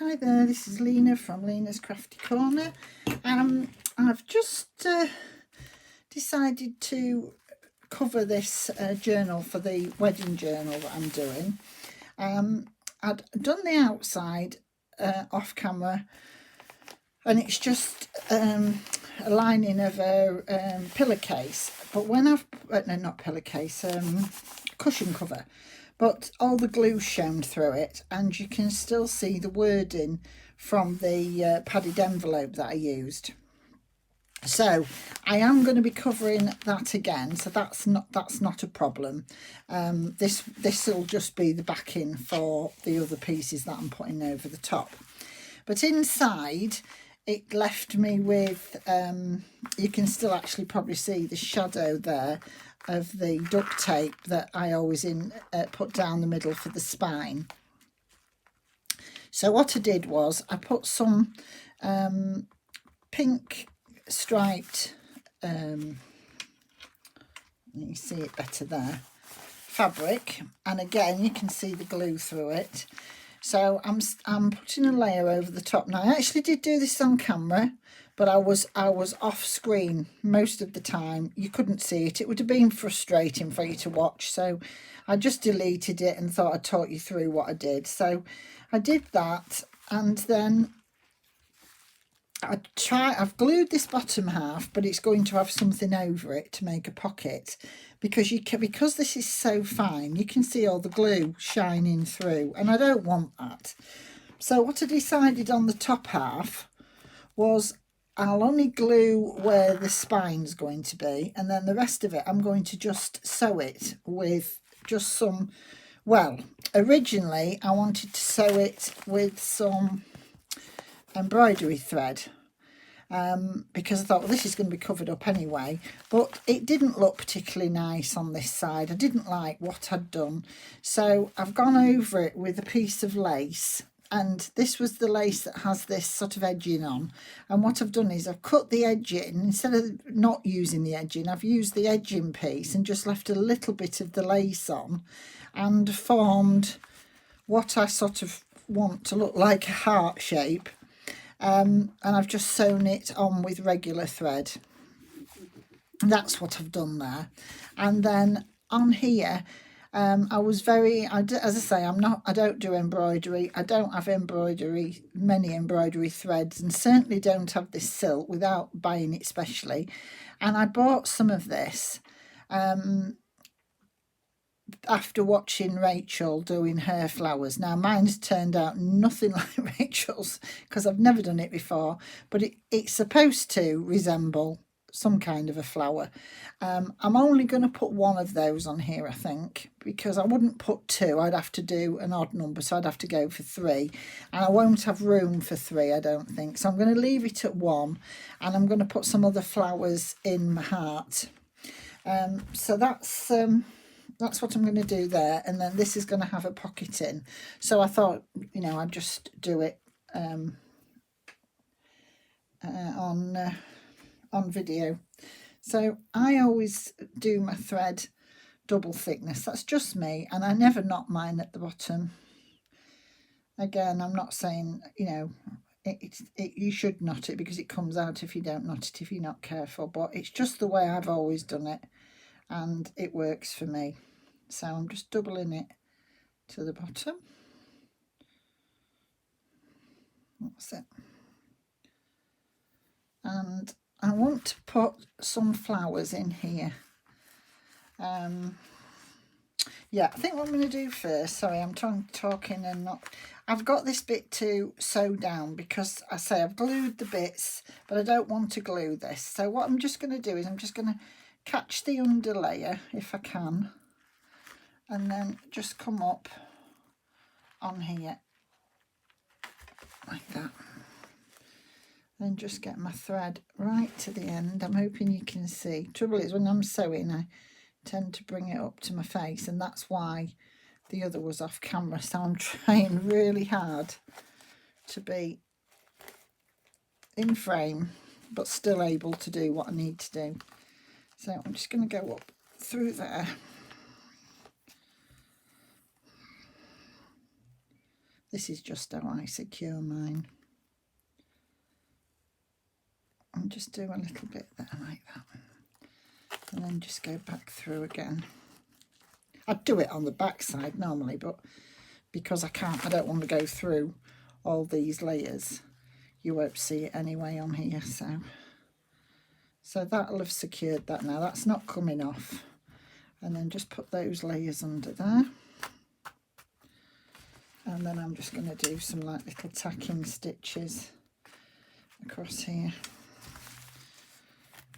Hi there, this is Lena from Lena's Crafty Corner. I've just decided to cover this journal for the wedding journal that I'm doing. I'd done the outside off camera, and it's just a lining of a pillowcase. But when I've no, not pillowcase, cushion cover. But all the glue's shown through it, and you can still see the wording from the padded envelope that I used. So I am going to be covering that again, so that's not a problem. This will just be the backing for the other pieces that I'm putting over the top. But inside, it left me with, you can still actually probably see the shadow there of the duct tape that I always put down the middle for the spine. So what I did was I put some pink striped, you see it better there, fabric, and again you can see the glue through it. So I'm putting a layer over the top. Now I actually did do this on camera, but I was off screen most of the time. You couldn't see it. It would have been frustrating for you to watch. So I just deleted it and thought I'd talk you through what I did. So I did that, and then I've glued this bottom half, but it's going to have something over it to make a pocket, because because this is so fine, you can see all the glue shining through, and I don't want that. So what I decided on the top half was I'll only glue where the spine's going to be, and then the rest of it I'm going to just sew it with just some, well, originally I wanted to sew it with some embroidery thread, because I thought, well, this is going to be covered up anyway, but it didn't look particularly nice on this side. I didn't like what I'd done, so I've gone over it with a piece of lace, and this was the lace that has this sort of edging on, and what I've done is I've cut the edging. Instead of not using the edging, I've used the edging piece and just left a little bit of the lace on, and formed what I sort of want to look like a heart shape. And I've just sewn it on with regular thread. That's what I've done there. And then on here, as I say, I don't do embroidery. I don't have many embroidery threads, and certainly don't have this silk without buying it specially. And I bought some of this after watching Rachel doing her flowers. Now mine's turned out nothing like Rachel's, because I've never done it before, but it's supposed to resemble some kind of a flower. I'm only going to put one of those on here, I think, because I wouldn't put two. I'd have to do an odd number, so I'd have to go for 3, and I won't have room for 3, I don't think. So I'm going to leave it at 1, and I'm going to put some other flowers in my heart. So that's what I'm going to do there, and then this is going to have a pocket in. So I thought, I'd just do it on video. So I always do my thread double thickness. That's just me, and I never knot mine at the bottom. Again, I'm not saying, you should knot it, because it comes out if you don't knot it, if you're not careful, but it's just the way I've always done it, and it works for me. So I'm just doubling it to the bottom. That's it. And I want to put some flowers in here. Yeah, I think what I'm going to do first, sorry, I'm talking and not, I've got this bit to sew down, because I say I've glued the bits, but I don't want to glue this. So what I'm just going to do is I'm just going to catch the under layer if I can, and then just come up on here like that. Then just get my thread right to the end. I'm hoping you can see. Trouble is, when I'm sewing, I tend to bring it up to my face, and that's why the other was off camera. So I'm trying really hard to be in frame, but still able to do what I need to do. So I'm just going to go up through there. This is just how I secure mine. And just do a little bit there like that. And then just go back through again. I'd do it on the back side normally, but because I don't want to go through all these layers, you won't see it anyway on here. So that'll have secured that now. That's not coming off. And then just put those layers under there. And then I'm just going to do some like little tacking stitches across here.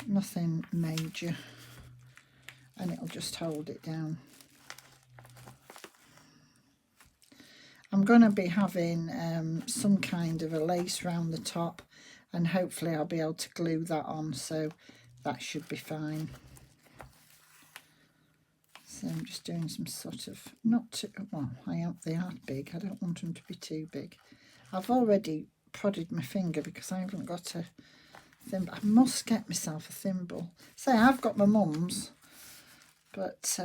Nothing major. And it'll just hold it down. I'm going to be having some kind of a lace round the top, and hopefully I'll be able to glue that on, so that should be fine. So I'm just doing some sort of, not too, well, they are big, I don't want them to be too big. I've already prodded my finger because I haven't got a thimble. I must get myself a thimble. Say, I've got my mum's, but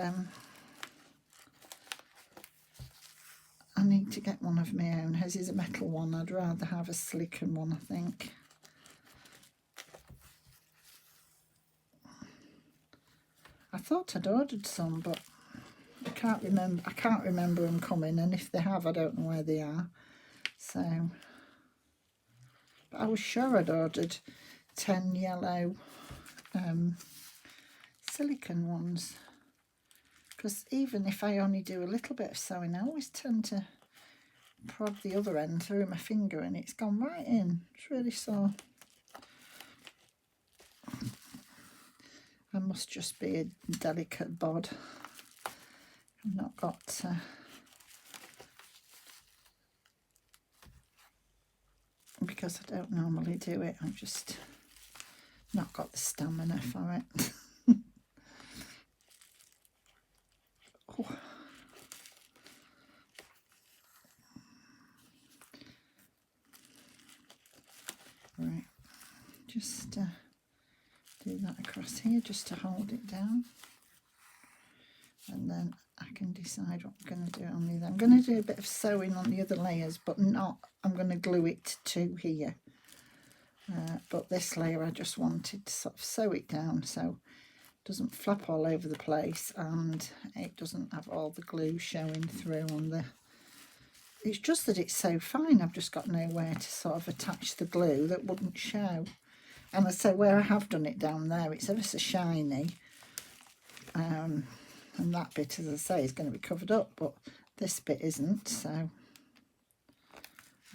I need to get one of my own. Hers is a metal one. I'd rather have a silicone one, I think. I thought I'd ordered some, but I can't remember. I can't remember them coming, and if they have, I don't know where they are. So, but I was sure I'd ordered 10 yellow silicone ones. Because even if I only do a little bit of sewing, I always tend to prod the other end through my finger and it's gone right in. It's really sore. I must just be a delicate bod. I've not got... because I don't normally do it, I've just not got the stamina for it. Oh. Right, just do that across here just to hold it down, and then I can decide what I'm going to do on the other. I'm going to do a bit of sewing on the other layers, but not, I'm going to glue it to here. But this layer I just wanted to sort of sew it down so it doesn't flap all over the place and it doesn't have all the glue showing through on the... It's just that it's so fine, I've just got nowhere to sort of attach the glue that wouldn't show. And I say where I have done it down there, it's ever so shiny. And that bit, as I say, is going to be covered up, but this bit isn't, so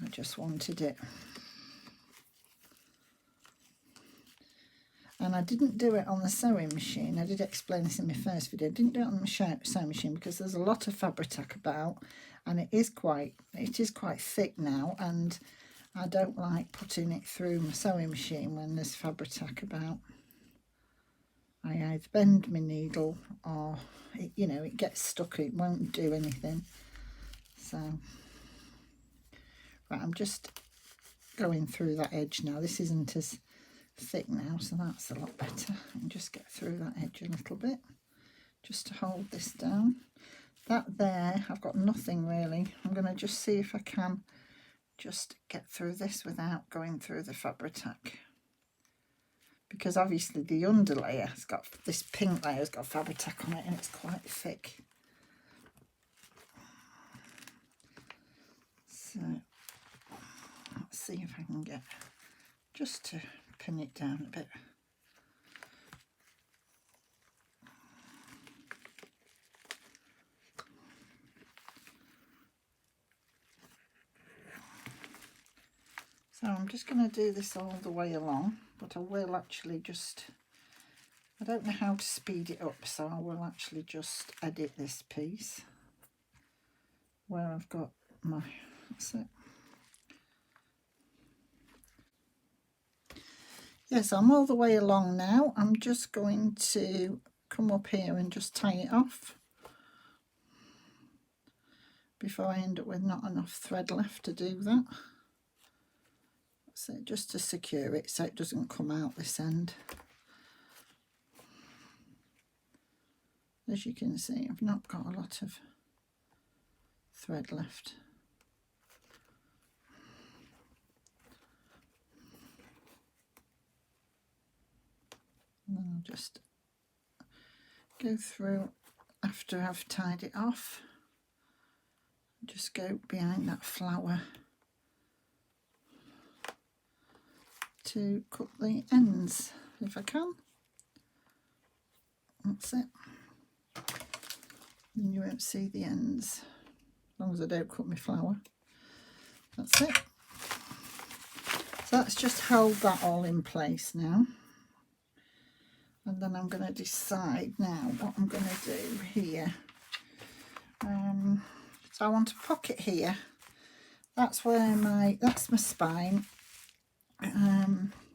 I just wanted it. And I didn't do it on the sewing machine. I did explain this in my first video. I didn't do it on the sewing machine because there's a lot of Fabri-Tac about, and it is quite thick now, and I don't like putting it through my sewing machine when there's Fabri-Tac about. I either bend my needle or it, you know, it gets stuck, it won't do anything. So right, I'm just going through that edge now. This isn't as thick now, so that's a lot better. And just get through that edge a little bit just to hold this down. That there, I've got nothing really. I'm going to just see if I can just get through this without going through the Fabri-Tac, because obviously the underlayer has got, this pink layer has got Fabri-Tac on it and it's quite thick. So let's see if I can get just to pin it down a bit. So I'm just going to do this all the way along, but I will actually just, I don't know how to speed it up, so I will actually just edit this piece where I've got my, that's it. Yes, I'm all the way along now. I'm just going to come up here and just tie it off before I end up with not enough thread left to do that. So just to secure it so it doesn't come out this end. As you can see, I've not got a lot of thread left. just go through after I've tied it off. Just go behind that flower to cut the ends if I can. That's it. And you won't see the ends as long as I don't cut my flower. That's it. So that's just held that all in place now. And then I'm going to decide now what I'm going to do here. So I want a pocket here. That's where that's my spine.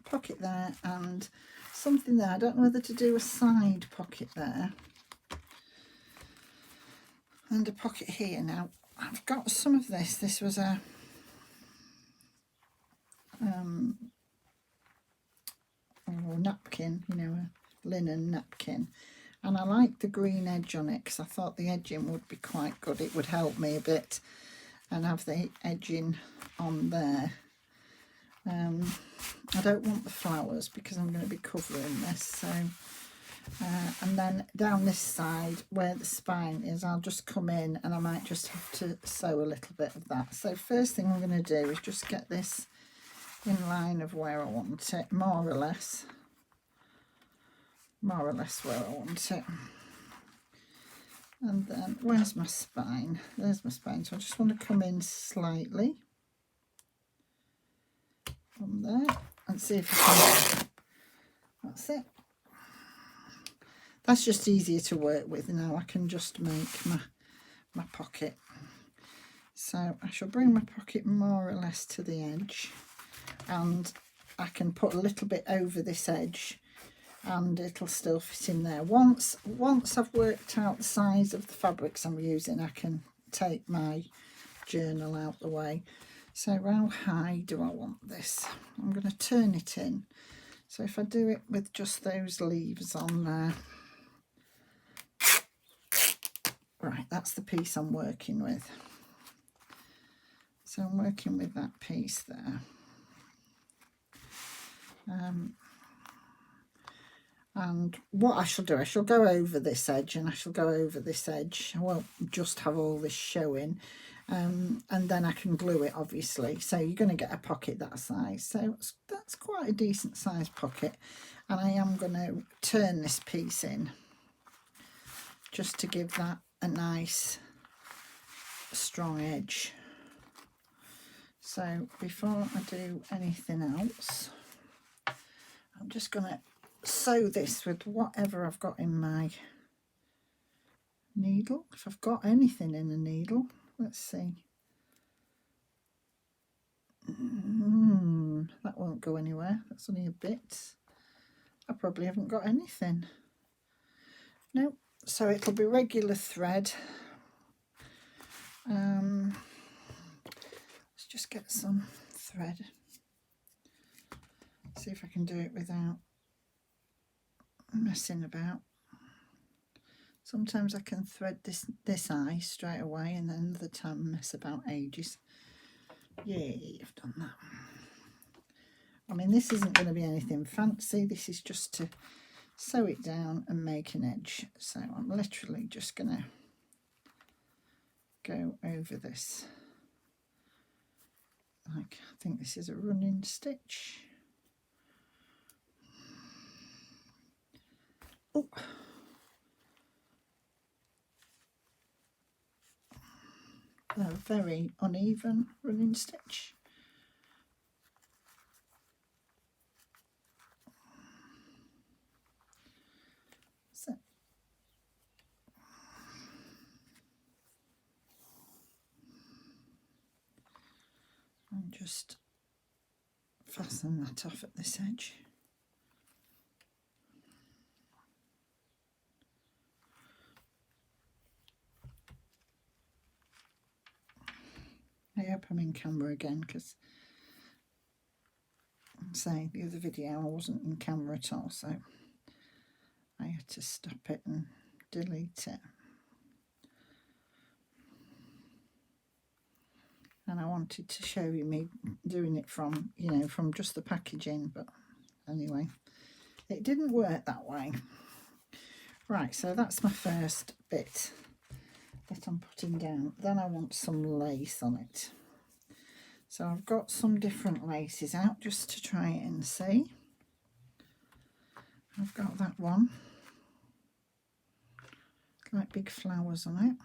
Pocket there and something there. I don't know whether to do a side pocket there and a pocket here. Now I've got some of this. This was a napkin, you know, a linen napkin, and I like the green edge on it because I thought the edging would be quite good. It would help me a bit and have the edging on there. I don't want the flowers because I'm going to be covering this, so and then down this side where the spine is, I'll just come in and I might just have to sew a little bit of that. So first thing I'm going to do is just get this in line of where I want it, more or less where I want it. And then where's my spine? There's my spine. So I just want to come in slightly from there and see if I can. That's it. That's just easier to work with now. I can just make my pocket. So I shall bring my pocket more or less to the edge, and I can put a little bit over this edge and it'll still fit in there. Once I've worked out the size of the fabrics I'm using, I can take my journal out the way. So how high do I want this? I'm going to turn it in. So if I do it with just those leaves on there, right, that's the piece I'm working with. So I'm working with that piece there. And what I shall do, I shall go over this edge and I shall go over this edge. I won't just have all this showing. And then I can glue it, obviously. So you're going to get a pocket that size. So that's quite a decent sized pocket. And I am going to turn this piece in just to give that a nice strong edge. So before I do anything else, I'm just going to sew this with whatever I've got in my needle. If I've got anything in the needle, let's see. That won't go anywhere. That's only a bit. I probably haven't got anything. No, so it'll be regular thread. Let's just get some thread. See if I can do it without messing about. Sometimes I can thread this eye straight away, and then another time mess about ages. Yay, I've done that. I mean, this isn't going to be anything fancy. This is just to sew it down and make an edge. So I'm literally just going to go over this. Like, I think this is a running stitch. Oh. A very uneven running stitch. So and just fasten that off at this edge. I hope I'm in camera again, because I'm saying the other video I wasn't in camera at all, so I had to stop it and delete it. And I wanted to show you me doing it from, you know, from just the packaging, but anyway, It didn't work that way. Right, so that's my first bit that I'm putting down. Then I want some lace on it. So I've got some different laces out just to try it and see. I've got that one, like big flowers on it.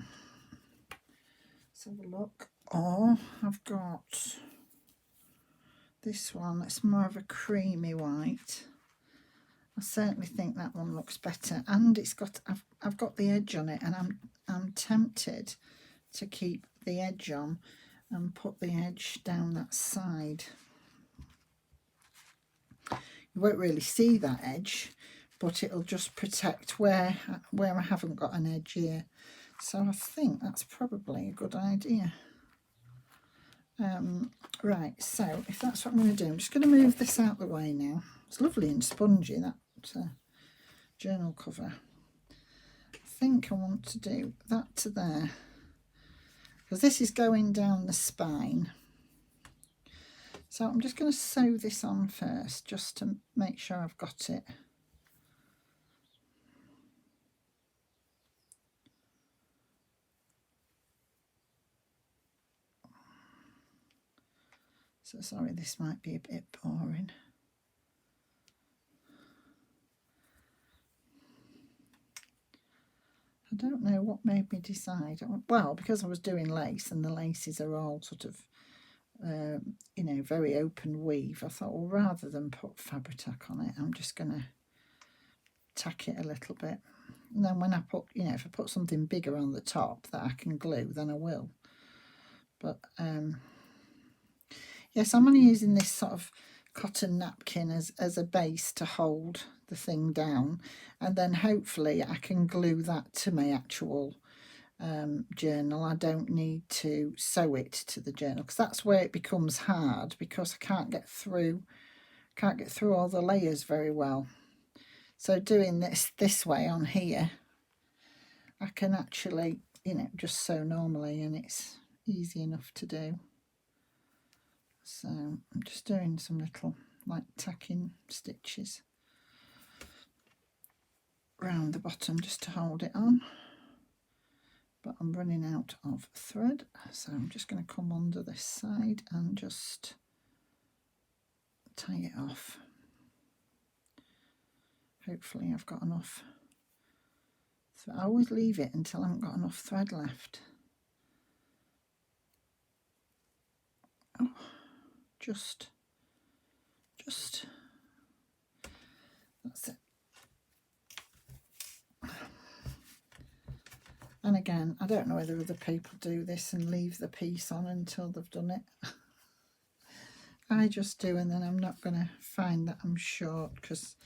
Let's have a look. Or I've got this one that's more of a creamy white. I certainly think that one looks better, and it's got I've got the edge on it, and I'm tempted to keep the edge on and put the edge down that side. You won't really see that edge, but it'll just protect where I haven't got an edge here. So I think that's probably a good idea. Right, so if that's what I'm going to do, I'm just going to move this out of the way now. It's lovely and spongy, that journal cover. I think I want to do that to there, because this is going down the spine. So I'm just going to sew this on first, just to make sure I've got it. So sorry, this might be a bit boring. I don't know what made me decide. Well, because I was doing lace, and the laces are all sort of, you know, very open weave. I thought, well, rather than put Fabri-Tac on it, I'm just going to tack it a little bit. And then when I put, you know, if I put something bigger on the top that I can glue, then I will. But yes, I'm only using this sort of cotton napkin as a base to hold the thing down, and then hopefully I can glue that to my actual journal. I don't need to sew it to the journal, because that's where it becomes hard, because I can't get through all the layers very well. So doing this way on here, I can actually, you know, just sew normally, and it's easy enough to do. So I'm just doing some little like tacking stitches around the bottom just to hold it on, but I'm running out of thread, so I'm just going to come under this side and just tie it off. Hopefully I've got enough. So I always leave it until I haven't got enough thread left. Oh, just that's it. And again, I don't know whether other people do this and leave the piece on until they've done it. I just do, and then I'm not going to find that I'm short, because,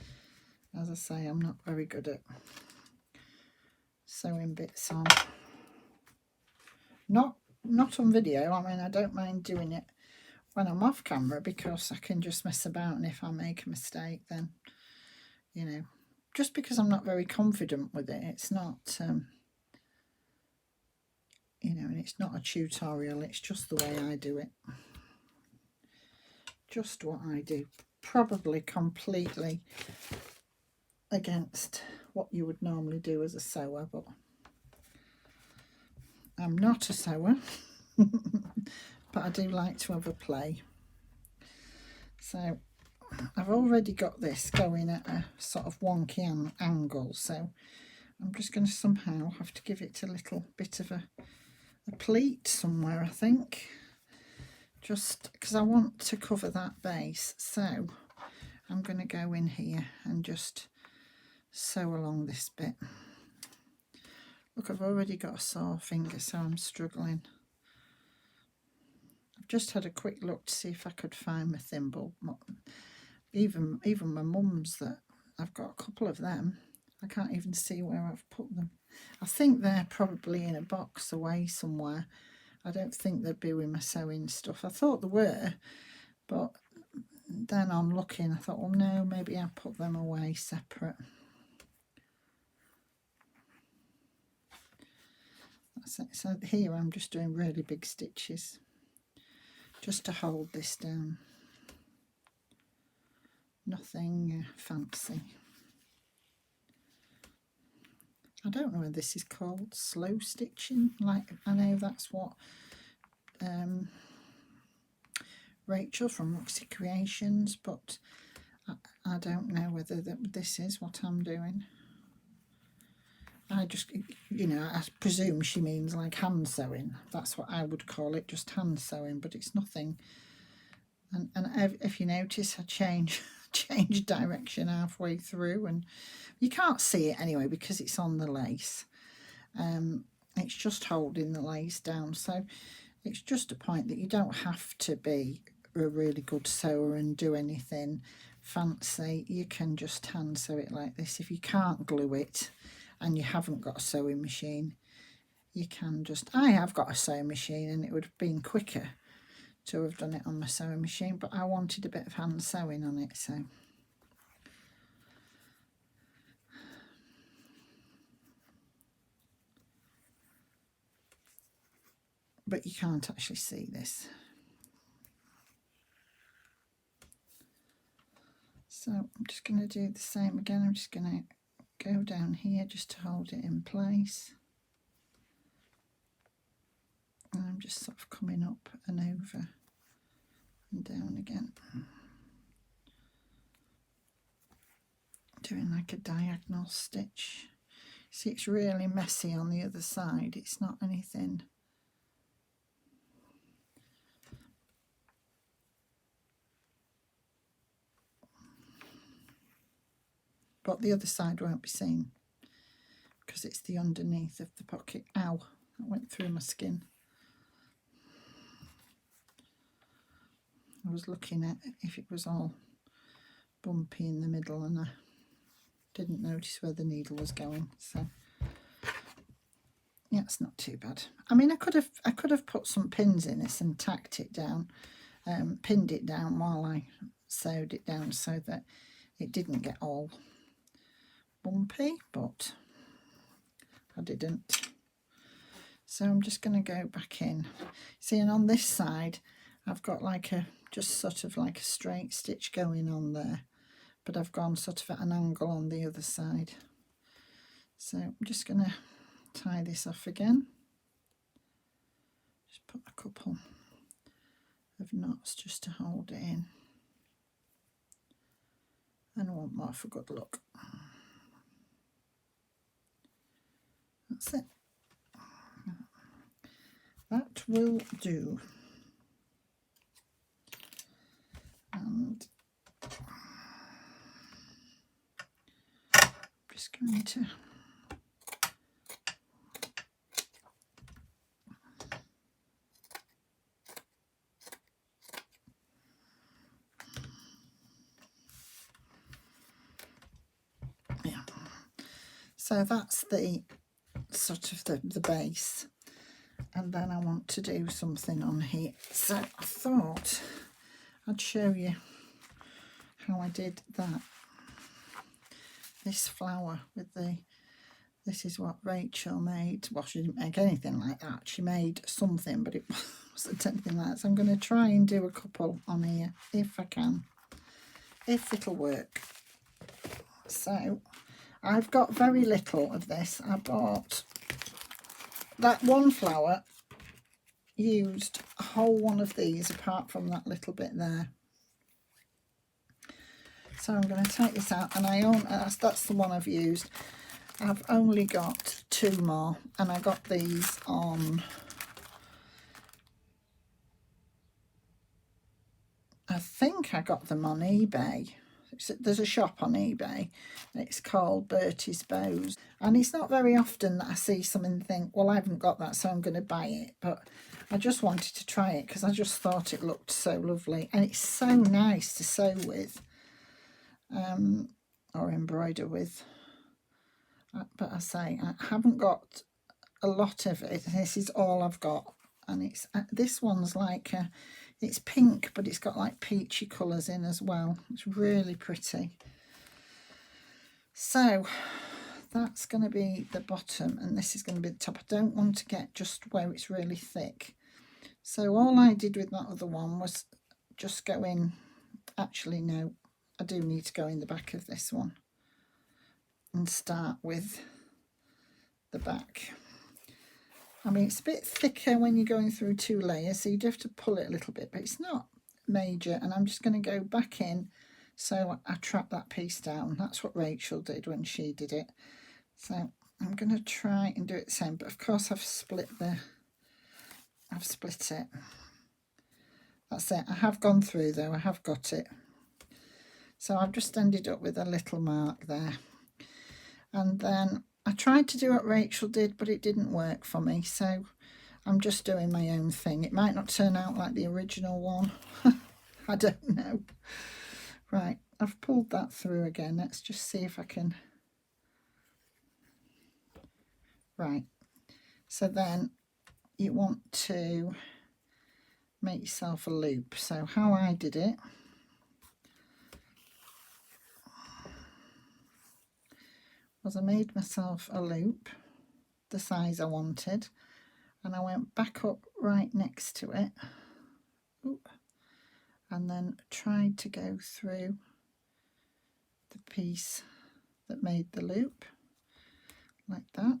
as I say, I'm not very good at sewing bits on. Not on video. I mean, I don't mind doing it when I'm off camera, because I can just mess about, and if I make a mistake, then, you know, just because I'm not very confident with it, it's not... you know, and it's not a tutorial, it's just the way I do it. Just what I do. Probably completely against what you would normally do as a sewer, but I'm not a sewer. But I do like to have a play. So I've already got this going at a sort of wonky angle, so I'm just going to somehow have to give it a little bit of a pleat somewhere, I think, just because I want to cover that base. So I'm going to go in here and just sew along this bit. Look, I've already got a sore finger, so I'm struggling. I've just had a quick look to see if I could find my thimble. Even my mum's, that I've got a couple of them. I can't even see where I've put them. I think they're probably in a box away somewhere. I don't think they'd be with my sewing stuff. I thought they were, but then on looking, I thought, well, no, maybe I'll put them away separate. That's it. So here I'm just doing really big stitches just to hold this down. Nothing fancy. I don't know whether this is called slow stitching, like I know that's what Rachel from Roxy Creations, but I don't know whether this is what I'm doing. I just, you know, I presume she means like hand sewing. That's what I would call it, just hand sewing, but it's nothing. And if you notice, I change direction halfway through, and you can't see it anyway because it's on the lace. It's just holding the lace down, so it's just a point that you don't have to be a really good sewer and do anything fancy. You can just hand sew it like this. If you can't glue it and you haven't got a sewing machine, you can just, I have got a sewing machine and it would have been quicker to have done it on my sewing machine, but I wanted a bit of hand sewing on it, so but you can't actually see this. So I'm just going to do the same again. I'm just going to go down here just to hold it in place, and I'm just sort of coming up and over and down again, doing like a diagonal stitch. See, it's really messy on the other side. It's not anything. But the other side won't be seen because it's the underneath of the pocket. Ow, that went through my skin. I was looking at if it was all bumpy in the middle and I didn't notice where the needle was going, so yeah, it's not too bad. I mean, I could have put some pins in this and tacked it down, pinned it down while I sewed it down so that it didn't get all bumpy, but I didn't. So I'm just going to go back in. See, and on this side I've got like a just sort of like a straight stitch going on there, but I've gone sort of at an angle on the other side. So I'm just going to tie this off again. Just put a couple of knots just to hold it in, and one more for good luck. That's it. That will do. And I'm just going to so that's the sort of the base, and then I want to do something on here, so I thought I'd show you how I did that. This flower with this is what Rachel made. Well, she didn't make anything like that, she made something, but it wasn't anything like that. So I'm going to try and do a couple on here if I can, if it'll work. So I've got very little of this. I bought that one flower, used a whole one of these apart from that little bit there. So I'm going to take this out, and I own that's the one I've used. I've only got 2 more, and I got these on, I think I got them on eBay. There's a shop on eBay, and it's called Bertie's Bows, and it's not very often that I see something and think, well, I haven't got that, so I'm going to buy it. But I just wanted to try it because I just thought it looked so lovely, and it's so nice to sew with, or embroider with. But I say, I haven't got a lot of it. This is all I've got, and it's this one's like it's pink, but it's got like peachy colours in as well. It's really pretty. So that's going to be the bottom, and this is going to be the top. I don't want to get just where it's really thick, so all I did with that other one was just go in. Actually, no, I do need to go in the back of this one and start with the back. I mean, it's a bit thicker when you're going through 2 layers, so you'd have to pull it a little bit, but it's not major. And I'm just going to go back in so I trap that piece down. That's what Rachel did when she did it. So I'm going to try and do it the same, but of course I've split it. That's it. I have gone through though, I have got it. So I've just ended up with a little mark there. And then I tried to do what Rachel did, but it didn't work for me. So I'm just doing my own thing. It might not turn out like the original one. I don't know. Right, I've pulled that through again. Let's just see if I can. Right, so then you want to make yourself a loop. So how I did it was I made myself a loop the size I wanted, and I went back up right next to it. Ooh, and then tried to go through the piece that made the loop like that.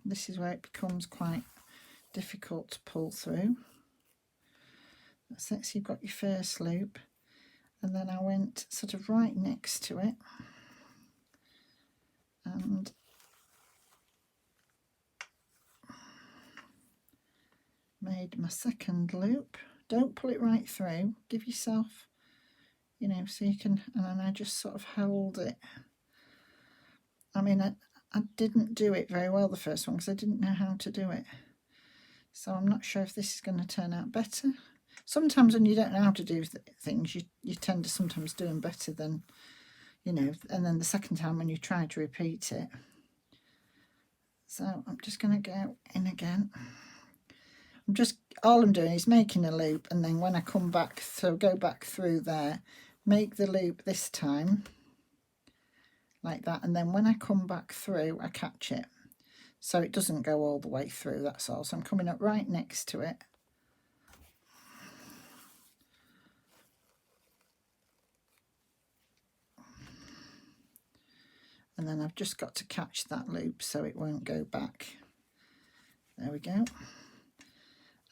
This is where it becomes quite difficult to pull through. That's it. So you've got your first loop, and then I went sort of right next to it and made my second loop. Don't pull it right through, give yourself, you know, so you can, and then I just sort of held it. I mean, I didn't do it very well the first one because I didn't know how to do it, so I'm not sure if this is going to turn out better. Sometimes when you don't know how to do things, you tend to sometimes do them better than, you know, and then the second time when you try to repeat it. So I'm just going to go in again. All I'm doing is making a loop, and then when I come back, so go back through there, make the loop this time like that, and then when I come back through I catch it so it doesn't go all the way through, that's all. So I'm coming up right next to it, and then I've just got to catch that loop so it won't go back. There we go.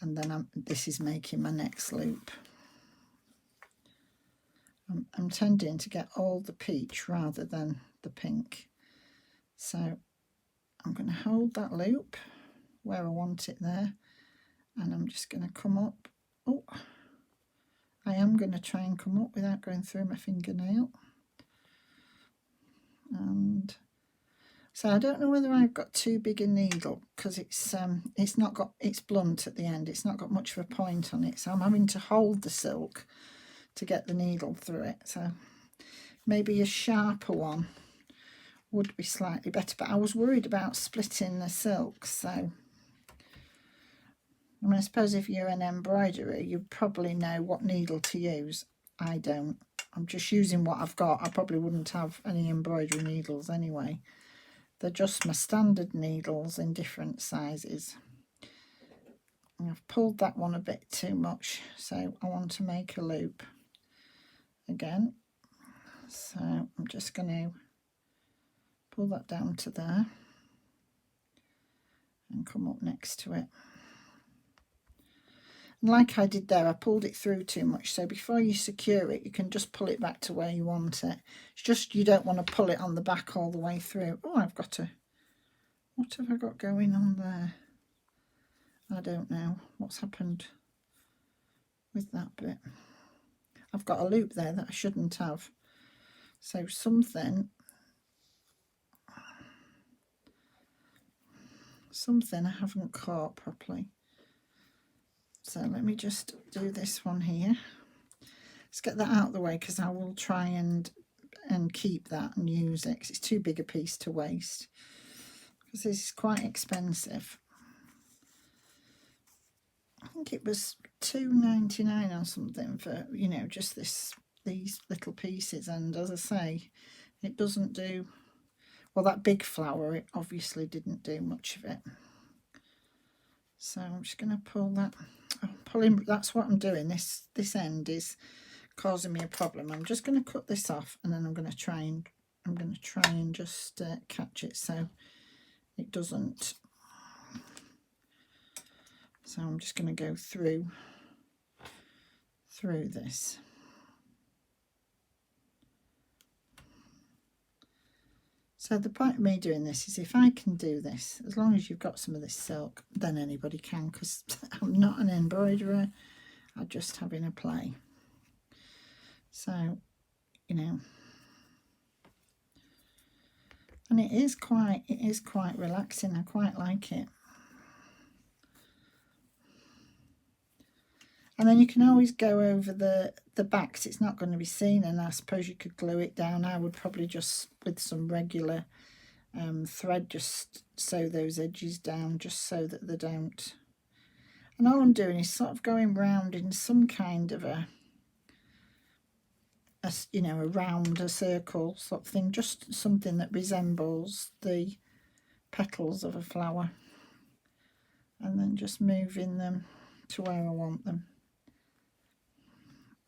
And then this is making my next loop. I'm tending to get all the peach rather than the pink, so I'm going to hold that loop where I want it there, and I'm just going to come up. Oh, I am going to try and come up without going through my fingernail. And so I don't know whether I've got too big a needle, because it's blunt at the end, it's not got much of a point on it, so I'm having to hold the silk to get the needle through it. So maybe a sharper one would be slightly better, but I was worried about splitting the silk. So I mean, I suppose if you're an embroiderer, you probably know what needle to use. I don't. I'm just using what I've got. I probably wouldn't have any embroidery needles anyway. They're just my standard needles in different sizes. And I've pulled that one a bit too much, so I want to make a loop again. So I'm just going to pull that down to there and come up next to it. And like I did there, I pulled it through too much, so before you secure it, you can just pull it back to where you want it. It's just you don't want to pull it on the back all the way through. Oh, what have I got going on there? I don't know what's happened with that bit. I've got a loop there that I shouldn't have. So something I haven't caught properly. So let me just do this one here. Let's get that out of the way, because I will try and keep that and use it, because it's too big a piece to waste, because this is quite expensive. I think it was £2.99 or something for, you know, just these little pieces. And as I say, it doesn't do well. That big flower, it obviously didn't do much of it. So I'm just going to pull that. That's what I'm doing. This end is causing me a problem. I'm just going to cut this off, and then I'm going to try and just catch it. So it doesn't. So I'm just going to go through this. So the point of me doing this is if I can do this, as long as you've got some of this silk, then anybody can, because I'm not an embroiderer, I'm just having a play. So, you know, and it is quite relaxing. I quite like it. And then you can always go over the backs. It's not going to be seen, and I suppose you could glue it down. I would probably just, with some regular thread, just sew those edges down, just so that they don't. And all I'm doing is sort of going round in some kind of a you know, a round, a circle sort of thing, just something that resembles the petals of a flower, and then just moving them to where I want them.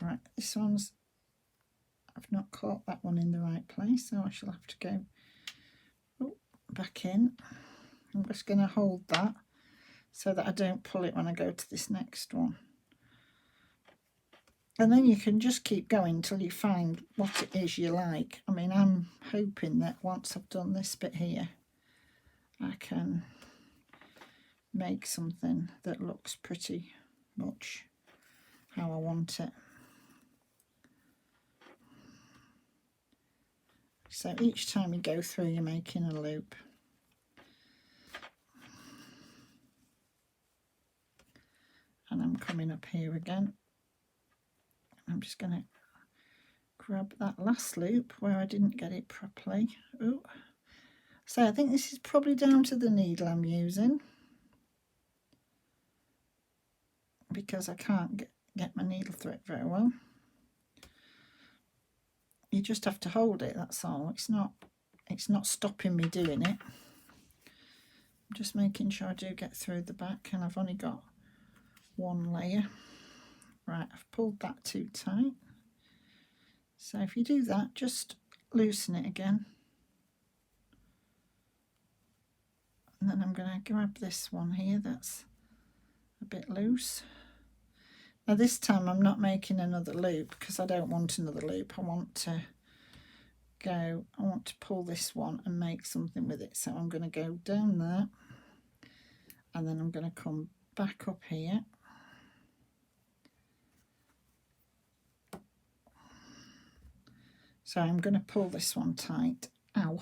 Right, this one's, I've not caught that one in the right place, so I shall have to go back in. I'm just going to hold that so that I don't pull it when I go to this next one. And then you can just keep going till you find what it is you like. I mean, I'm hoping that once I've done this bit here, I can make something that looks pretty much how I want it. So each time you go through, you're making a loop. And I'm coming up here again. I'm just going to grab that last loop where I didn't get it properly. Oh, so I think this is probably down to the needle I'm using, because I can't get my needle through it very well. You just have to hold it, that's all. It's not stopping me doing it. I'm just making sure I do get through the back, and I've only got one layer. Right, I've pulled that too tight. So if you do that, just loosen it again. And then I'm going to grab this one here that's a bit loose. Now this time I'm not making another loop, because I don't want another loop. I want to pull this one and make something with it. So I'm going to go down there, and then I'm going to come back up here. So I'm going to pull this one tight. Ow.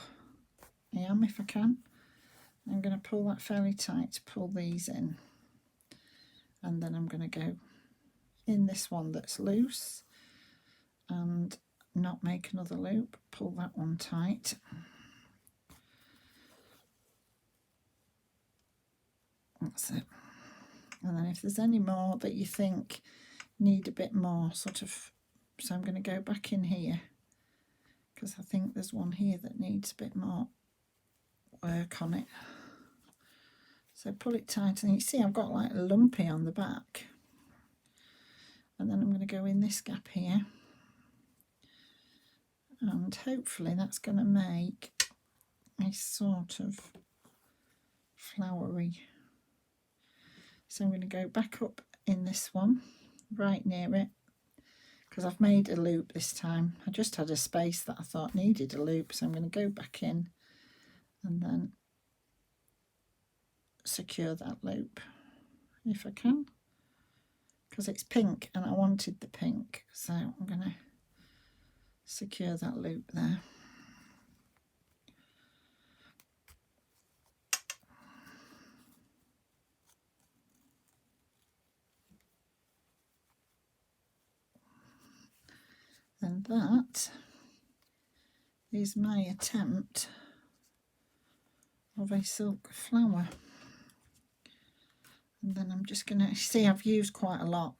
I am, if I can. I'm going to pull that fairly tight to pull these in. And then I'm going to go in this one that's loose and not make another loop. Pull that one tight. That's it. And then if there's any more that you think need a bit more sort of, so I'm going to go back in here, because I think there's one here that needs a bit more work on it. So pull it tight, and you see I've got like a lumpy on the back. And then I'm going to go in this gap here, and hopefully that's going to make a sort of flowery. So I'm going to go back up in this one, right near it, because I've made a loop this time. I just had a space that I thought needed a loop, so I'm going to go back in and then secure that loop if I can, because it's pink and I wanted the pink, so I'm going to secure that loop there. And that is my attempt of a silk flower. And then I'm just going to, see I've used quite a lot.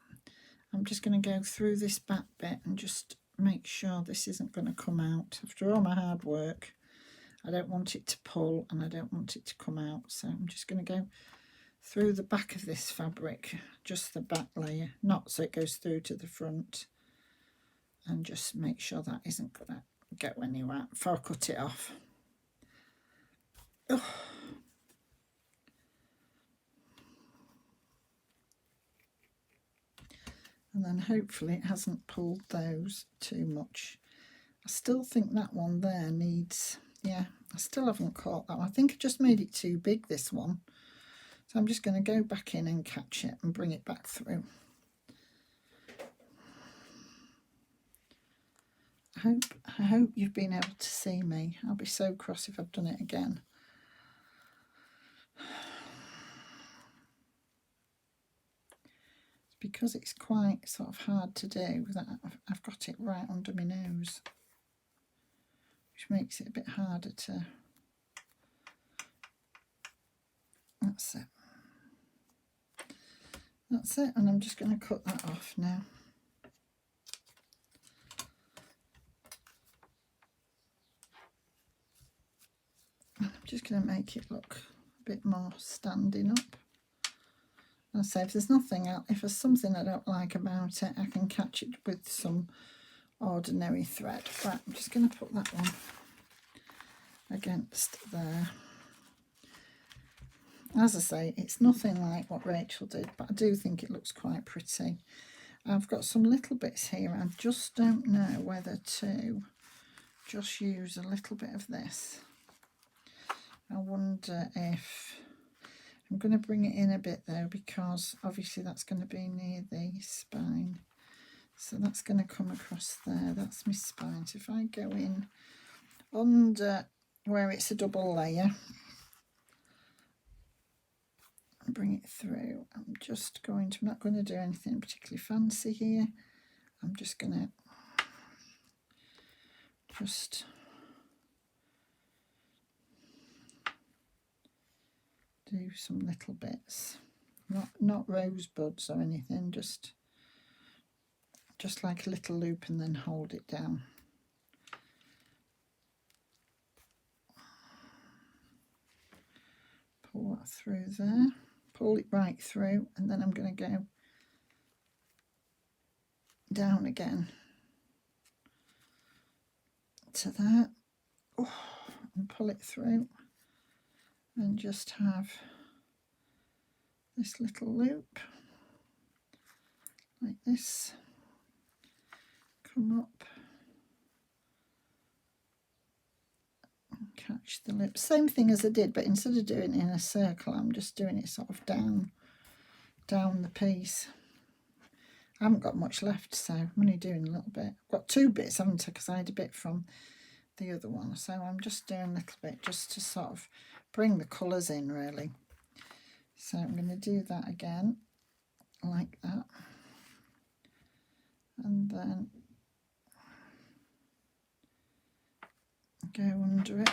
I'm just going to go through this back bit and just make sure this isn't going to come out. After all my hard work, I don't want it to pull and I don't want it to come out. So I'm just going to go through the back of this fabric, just the back layer, not so it goes through to the front, and just make sure that isn't going to go anywhere before I cut it off. Oh, And then hopefully it hasn't pulled those too much. I still think that one there needs, yeah, I still haven't caught that one. I think I just made it too big, this one. So I'm just going to go back in and catch it and bring it back through. I hope you've been able to see me. I'll be so cross if I've done it again. It's because it's quite sort of hard to do that I've got it right under my nose, which makes it a bit harder to... That's it. That's it, and I'm just going to cut that off now. I'm just going to make it look a bit more standing up. And so if there's nothing else, if there's something I don't like about it, I can catch it with some ordinary thread. Right, I'm just going to put that one against there. As I say, it's nothing like what Rachel did, but I do think it looks quite pretty. I've got some little bits here. I just don't know whether to just use a little bit of this. I wonder if I'm going to bring it in a bit though, because obviously that's going to be near the spine. So that's going to come across there. That's my spine. So if I go in under where it's a double layer, bring it through. I'm not going to do anything particularly fancy here. I'm just going to do some little bits, not rosebuds or anything, just like a little loop, and then hold it down. Pull that through there, pull it right through, and then I'm going to go down again to that, and pull it through, and just have this little loop like this come up and catch the loop. Same thing as I did, but instead of doing it in a circle, I'm just doing it sort of down the piece. I haven't got much left, so I'm only doing a little bit. I've got 2 bits, haven't I, because I had a bit from the other one, so I'm just doing a little bit just to sort of bring the colours in, really. So I'm going to do that again like that, and then go under it.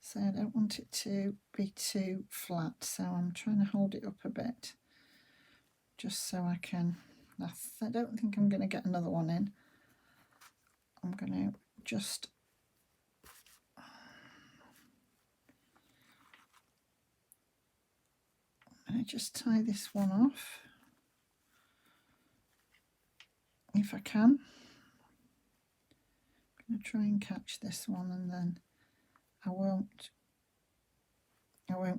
So I don't want it to be too flat, so I'm trying to hold it up a bit just so I can... I don't think I'm going to get another one in. I'm going to just tie this one off if I can. I'm going to try and catch this one, and then I won't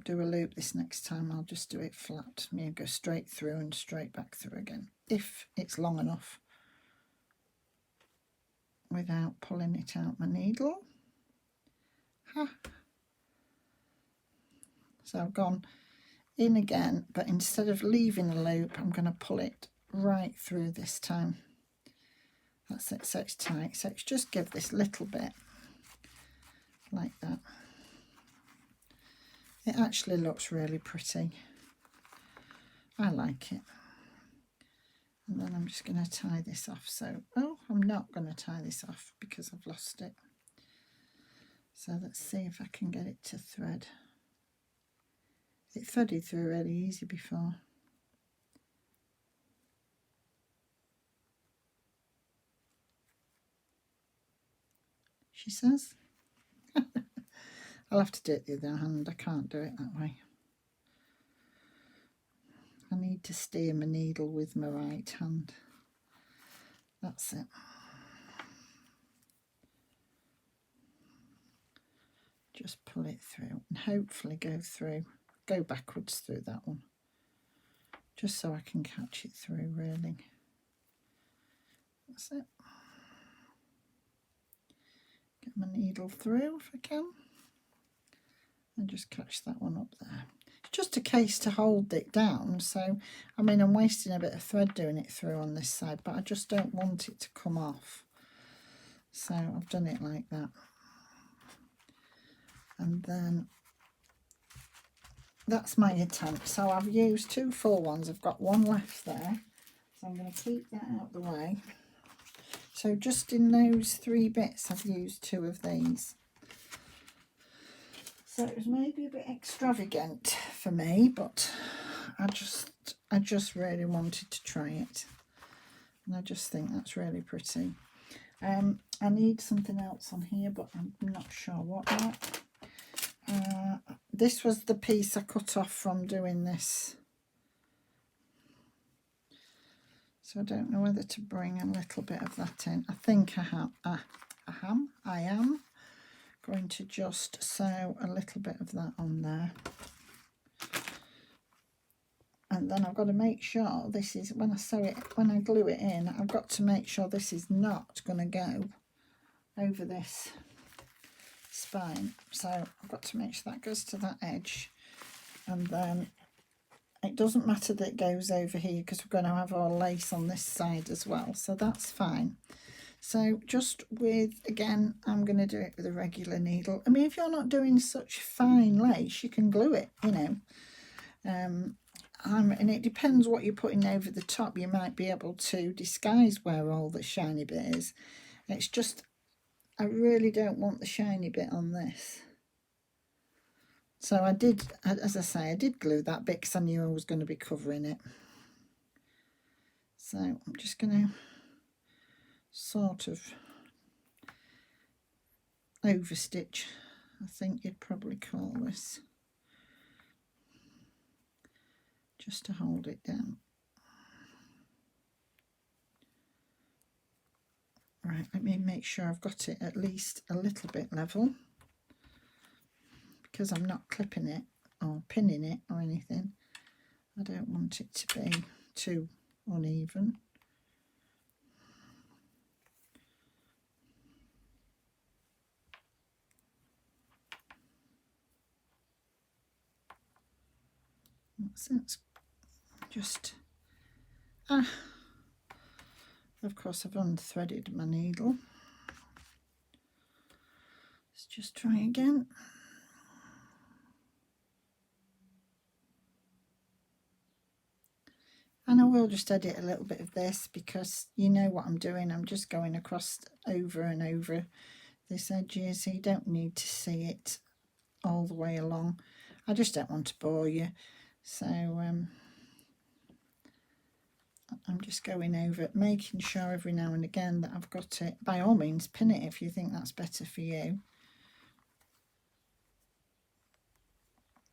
do a loop this next time. I'll just do it flat. Go straight through and straight back through again, if it's long enough, without pulling it out my needle. So I've gone in again, but instead of leaving a loop, I'm going to pull it right through this time. That's it, so it's tight. So it's just give this little bit like that. It actually looks really pretty. I like it. And then I'm just going to tie this off. So, I'm not going to tie this off because I've lost it. So let's see if I can get it to thread. It threaded through really easy before. She says. I'll have to do it the other hand. I can't do it that way. I need to steer my needle with my right hand. That's it. just pull it through and hopefully go backwards through that one, just so I can catch it through really. That's it. Get my needle through if I can, and just catch that one up there. It's just a case to hold it down, so I mean I'm wasting a bit of thread doing it through on this side, but I just don't want it to come off, so I've done it like that. And then that's my attempt. So I've used 2 full ones, I've got one left there, so I'm going to keep that out the way. So just in those 3 bits I've used 2 of these. So it was maybe a bit extravagant for me, but I just really wanted to try it, and I just think that's really pretty. I need something else on here, but I'm not sure what yet. This was the piece I cut off from doing this, so I don't know whether to bring a little bit of that in. I think I am going to just sew a little bit of that on there, and then I've got to make sure this is, when I glue it in, I've got to make sure this is not going to go over this spine, so I've got to make sure that goes to that edge, and then it doesn't matter that it goes over here because we're going to have our lace on this side as well, so that's fine. So just with, again, I'm going to do it with a regular needle. I mean, if you're not doing such fine lace, you can glue it, you know, and it depends what you're putting over the top. You might be able to disguise where all the shiny bit is. It's just, I really don't want the shiny bit on this. So I did, as I say, I did glue that bit because I knew I was going to be covering it. So I'm just going to sort of overstitch, I think you'd probably call this, just to hold it down. Right, let me make sure I've got it at least a little bit level, because I'm not clipping it or pinning it or anything. I don't want it to be too uneven. That's just, of course I've unthreaded my needle. Let's just try again. And I will just edit a little bit of this because you know what I'm doing. I'm just going across over and over this edge here, so you don't need to see it all the way along. I just don't want to bore you. So I'm just going over it, making sure every now and again that I've got it. By all means, pin it if you think that's better for you.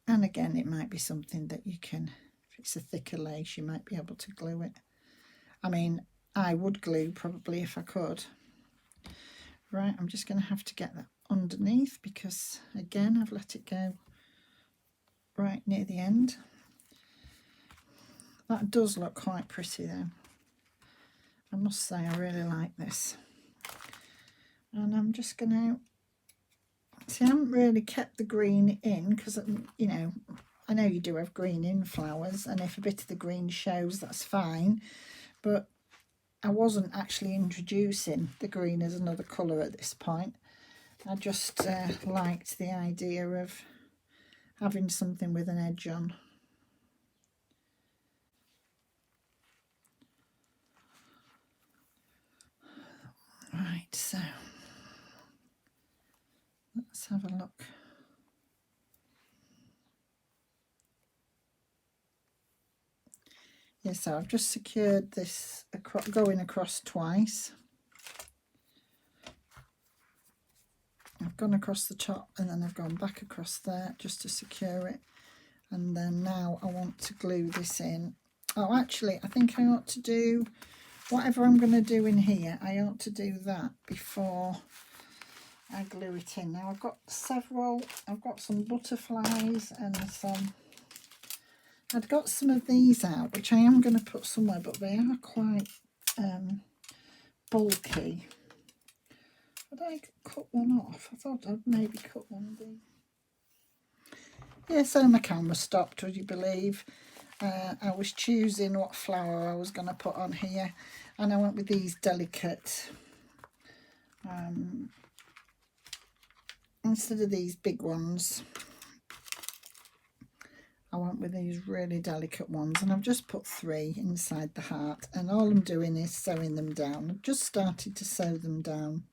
And again, it might be something that you can, if it's a thicker lace, you might be able to glue it. I mean, I would glue probably if I could. Right, I'm just going to have to get that underneath because, again, I've let it go right near the end. That does look quite pretty though. I must say I really like this. And I'm just going to, see, I haven't really kept the green in because, you know, I know you do have green in flowers, and if a bit of the green shows, that's fine. But I wasn't actually introducing the green as another colour at this point. I just liked the idea of having something with an edge on. Right, so let's have a look. Yeah, so I've just secured this going across twice. I've gone across the top and then I've gone back across there just to secure it. And then now I want to glue this in. Oh, actually, I think I ought to do whatever I'm going to do in here. I ought to do that before I glue it in. Now I've got some butterflies and some, I'd got some of these out, which I am going to put somewhere, but they are quite bulky. Did I cut one off? I thought I'd maybe cut one of these. Yeah, so my camera stopped, would you believe? I was choosing what flower I was going to put on here, and I went with these delicate, instead of these big ones, I went with these really delicate ones, and I've just put 3 inside the heart, and all I'm doing is sewing them down. I've just started to sew them down.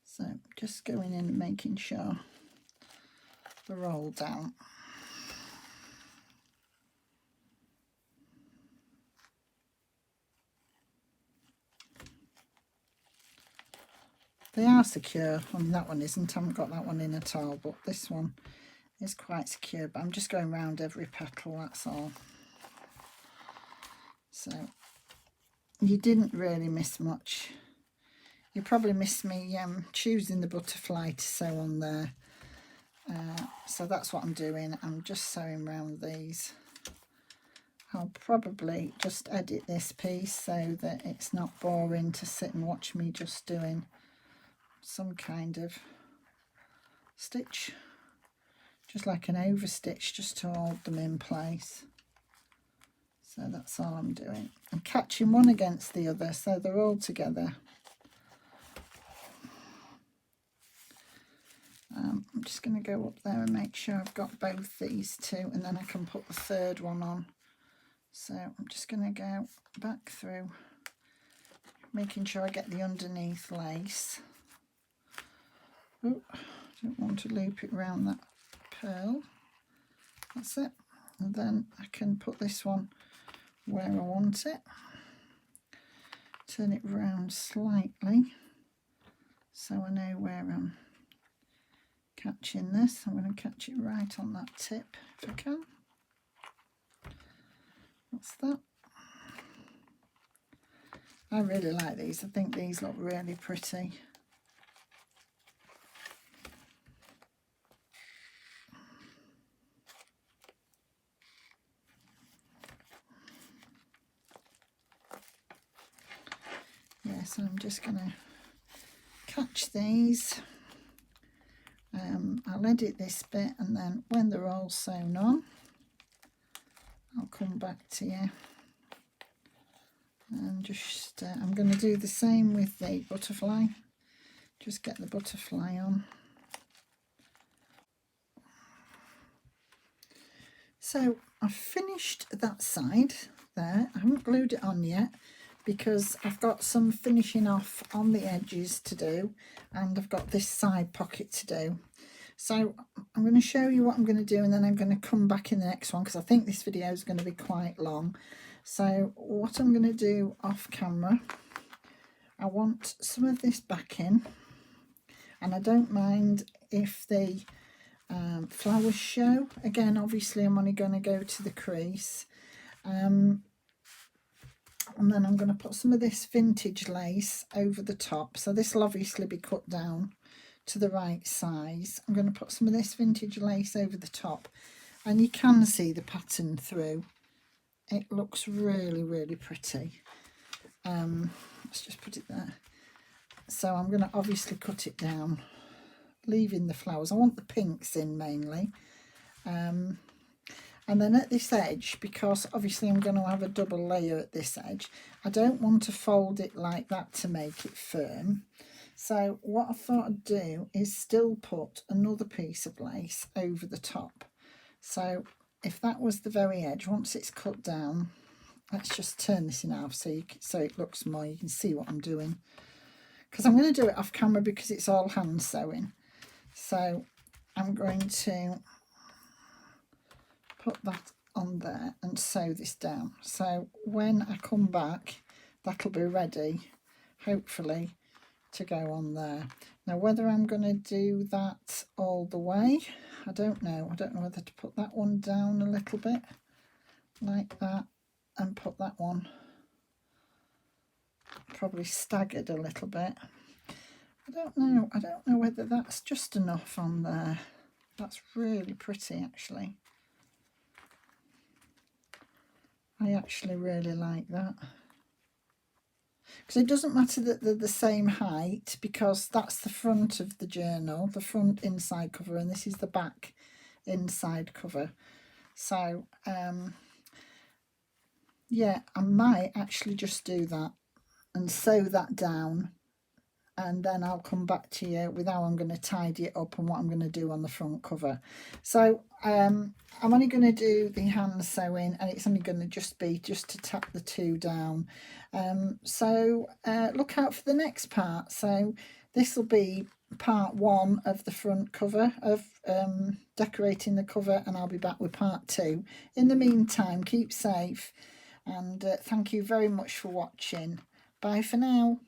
So just going in and making sure they're all down. They are secure. I mean, that one isn't. I haven't got that one in at all, but this one is quite secure. But I'm just going around every petal, that's all. So you didn't really miss much. You probably missed me choosing the butterfly to sew on there. So that's what I'm doing. I'm just sewing around these. I'll probably just edit this piece so that it's not boring to sit and watch me just doing some kind of stitch, just like an overstitch, just to hold them in place. So that's all I'm doing. I'm catching one against the other so they're all together. I'm just going to go up there and make sure I've got both these two, and then I can put the third one on. So I'm just going to go back through, making sure I get the underneath lace. Oh, I don't want to loop it around that pearl. That's it. And then I can put this one where I want it. Turn it round slightly so I know where I'm catching this. I'm going to catch it right on that tip if I can. That's that. I really like these. I think these look really pretty. Yes, I'm just going to catch these. I'll edit this bit, and then when they're all sewn on, I'll come back to you. And just, I'm going to do the same with the butterfly. Just get the butterfly on. So I've finished that side there. I haven't glued it on yet because I've got some finishing off on the edges to do, and I've got this side pocket to do. So I'm going to show you what I'm going to do, and then I'm going to come back in the next one because I think this video is going to be quite long. So what I'm going to do off camera, I want some of this backing, and I don't mind if the flowers show. Again, obviously I'm only going to go to the crease. And then I'm going to put some of this vintage lace over the top. So this will obviously be cut down to the right size. I'm going to put some of this vintage lace over the top, and you can see the pattern through. It looks really, really pretty. Let's just put it there. So I'm going to obviously cut it down, leaving the flowers. I want the pinks in mainly. And then at this edge, because obviously I'm going to have a double layer at this edge, I don't want to fold it like that to make it firm. So what I thought I'd do is still put another piece of lace over the top. So if that was the very edge, once it's cut down, let's just turn this in half so it looks more, you can see what I'm doing. Because I'm going to do it off camera because it's all hand sewing. So I'm going to put that on there and sew this down. So when I come back, that'll be ready, hopefully, to go on there. Now whether I'm going to do that all the way, I don't know. I don't know whether to put that one down a little bit like that, and put that one, probably staggered a little bit. I don't know whether that's just enough on there. That's really pretty, actually. I actually really like that. Because it doesn't matter that they're the same height, because that's the front of the journal, the front inside cover, and this is the back inside cover. So yeah, I might actually just do that and sew that down, and then I'll come back to you with how I'm going to tidy it up and what I'm going to do on the front cover. So I'm only going to do the hand sewing, and it's only going to just to tack the two down. So look out for the next part. So this will be part 1 of the front cover of decorating the cover, and I'll be back with part 2. In the meantime, keep safe, and thank you very much for watching. Bye for now.